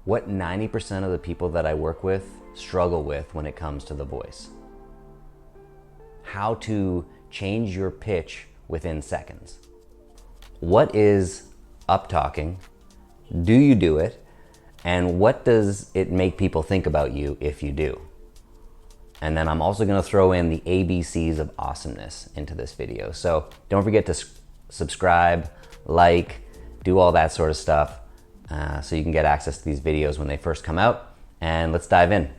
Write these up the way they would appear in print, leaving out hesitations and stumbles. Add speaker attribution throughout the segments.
Speaker 1: what 90% of the people that I work with struggle with when it comes to the voice. How to change your pitch within seconds. What is up talking? Do you do it? And what does it make people think about you if you do? And then I'm also going to throw in the ABCs of awesomeness into this video. So don't forget to subscribe, like, do all that sort of stuff so you can get access to these videos when they first come out. And let's dive in.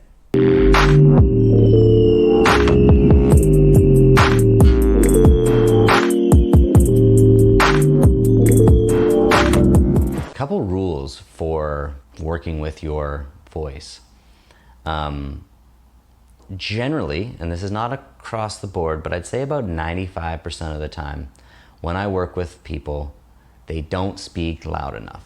Speaker 1: Couple rules for working with your voice. Generally, and this is not across the board, but I'd say about 95% of the time when I work with people, they don't speak loud enough.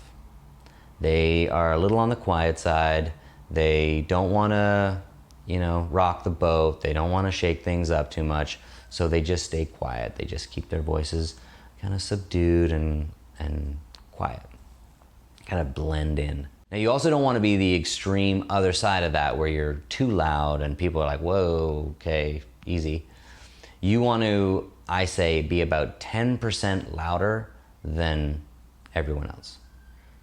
Speaker 1: They are a little on the quiet side. They don't want to, rock the boat. They don't want to shake things up too much. So they just stay quiet. They just keep their voices kind of subdued and quiet. Kind of blend in. Now you also don't want to be the extreme other side of that where you're too loud and people are like, whoa, okay, easy. You want to, I say, be about 10% louder than everyone else.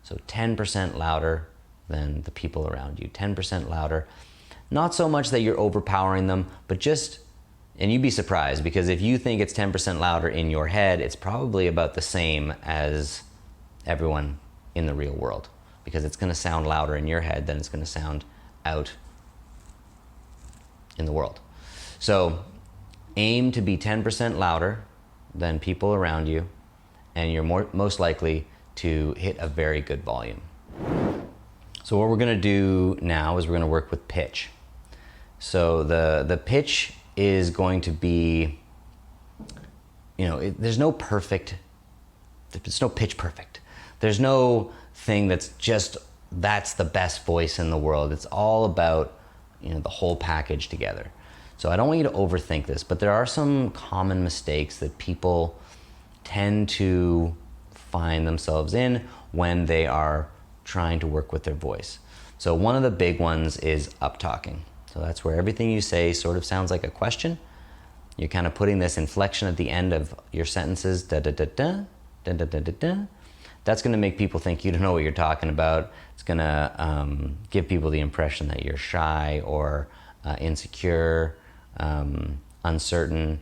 Speaker 1: So 10% louder than the people around you, 10% louder. Not so much that you're overpowering them, but just, and you'd be surprised because if you think it's 10% louder in your head, it's probably about the same as everyone in the real world. Because it's going to sound louder in your head than it's going to sound out in the world. So aim to be 10% louder than people around you, and you're most likely to hit a very good volume. So what we're going to do now is we're going to work with pitch. So the pitch is going to be, there's no pitch perfect. There's no thing that's the best voice in the world. It's all about, the whole package together. So I don't want you to overthink this, but there are some common mistakes that people tend to find themselves in when they are trying to work with their voice. So one of the big ones is up talking. So that's where everything you say sort of sounds like a question. You're kind of putting this inflection at the end of your sentences, da da da da, da da da da da. That's going to make people think you don't know what you're talking about. It's going to give people the impression that you're shy or insecure, uncertain.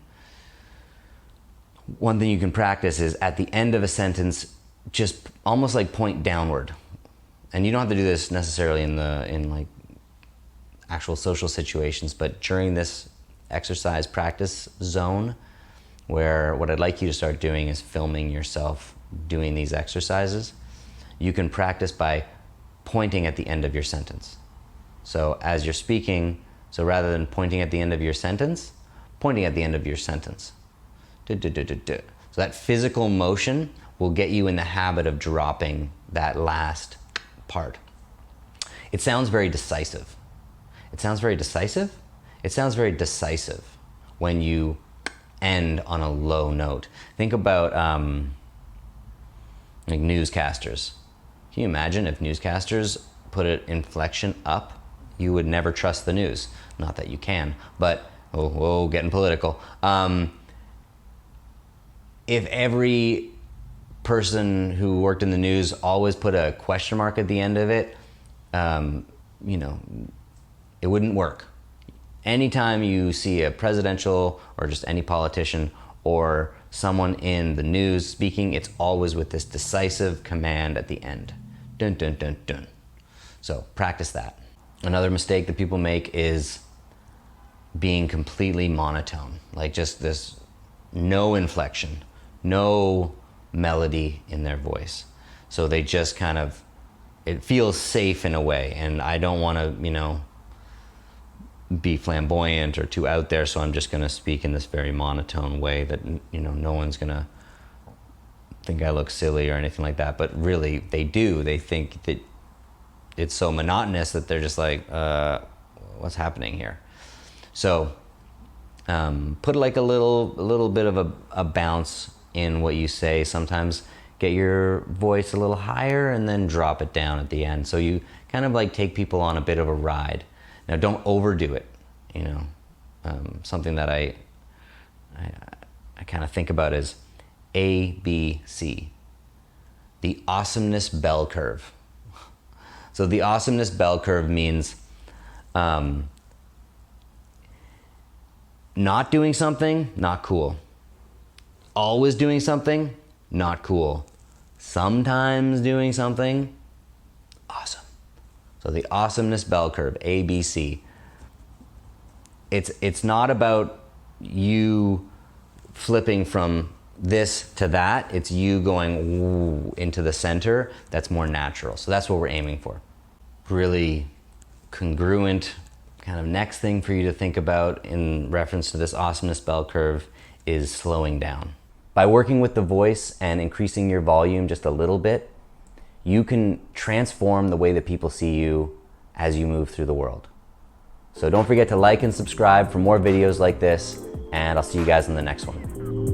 Speaker 1: One thing you can practice is at the end of a sentence, just almost like point downward. And you don't have to do this necessarily in like actual social situations, but during this exercise practice zone, where what I'd like you to start doing is filming yourself doing these exercises, you can practice by pointing at the end of your sentence. So as you're speaking, so rather than pointing at the end of your sentence, pointing at the end of your sentence. So that physical motion will get you in the habit of dropping that last part. It sounds very decisive. It sounds very decisive? It sounds very decisive when you end on a low note. Think about like newscasters. Can you imagine if newscasters put an inflection up? You would never trust the news. Not that you can, but, whoa, getting political. If every person who worked in the news always put a question mark at the end of it, it wouldn't work. Anytime you see a presidential or just any politician or someone in the news speaking, it's always with this decisive command at the end. Dun, dun, dun, dun. So practice that. Another mistake that people make is being completely monotone. Like just this no inflection, no melody in their voice. So they just kind of, it feels safe in a way. And I don't want to, be flamboyant or too out there, so I'm just going to speak in this very monotone way that no one's going to think I look silly or anything like that. But really, they do. They think that it's so monotonous that they're just like, what's happening here? So put like a little bit of a bounce in what you say. Sometimes get your voice a little higher and then drop it down at the end. So you kind of like take people on a bit of a ride. Now don't overdo it, you know. Something that I kind of think about is A, B, C. The awesomeness bell curve. So the awesomeness bell curve means not doing something, not cool. Always doing something, not cool. Sometimes doing something, awesome. So the awesomeness bell curve, A, B, C. It's not about you flipping from this to that. It's you going into the center. That's more natural. So that's what we're aiming for. Really congruent kind of next thing for you to think about in reference to this awesomeness bell curve is slowing down. By working with the voice and increasing your volume just a little bit, you can transform the way that people see you as you move through the world. So don't forget to like and subscribe for more videos like this, and I'll see you guys in the next one.